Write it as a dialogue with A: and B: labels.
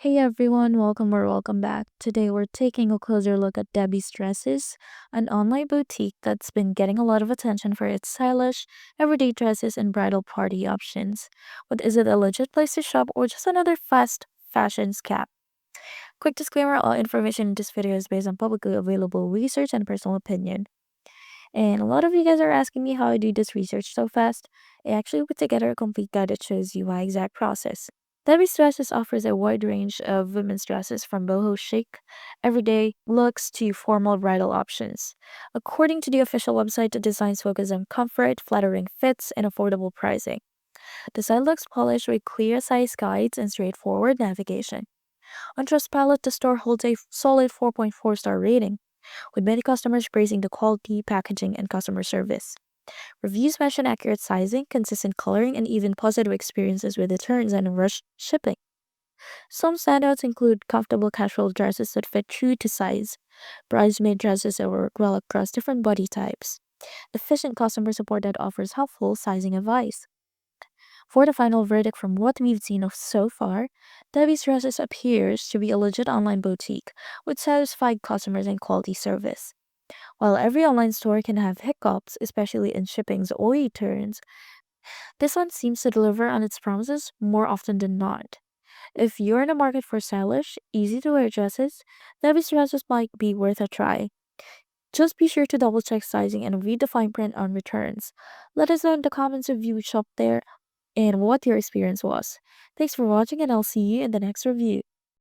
A: Hey everyone, welcome back. Today we're taking a closer look at Debbie's Dresses, an online boutique that's been getting a lot of attention for its stylish, everyday dresses and bridal party options. But is it a legit place to shop or just another fast fashion scam? Quick disclaimer, all information in this video is based on publicly available research and personal opinion. And a lot of you guys are asking me how I do this research so fast. I actually put together a complete guide that shows you my exact process. Debbie's Dresses offers a wide range of women's dresses from boho chic, everyday looks to formal bridal options. According to the official website, the designs focus on comfort, flattering fits, and affordable pricing. The site looks polished with clear size guides and straightforward navigation. On Trustpilot, the store holds a solid 4.4-star rating, with many customers praising the quality, packaging, and customer service. Reviews mention accurate sizing, consistent coloring, and even positive experiences with returns and rush shipping. Some standouts include comfortable casual dresses that fit true to size, bridesmaid dresses that work well across different body types, efficient customer support that offers helpful sizing advice. For the final verdict from what we've seen of so far, Debbie's Dresses appears to be a legit online boutique with satisfied customers and quality service. While every online store can have hiccups, especially in shippings or returns, this one seems to deliver on its promises more often than not. If you're in the market for stylish, easy to wear dresses, Debbie's Dresses might be worth a try. Just be sure to double check sizing and read the fine print on returns. Let us know in the comments if you shopped there and what your experience was. Thanks for watching, and I'll see you in the next review.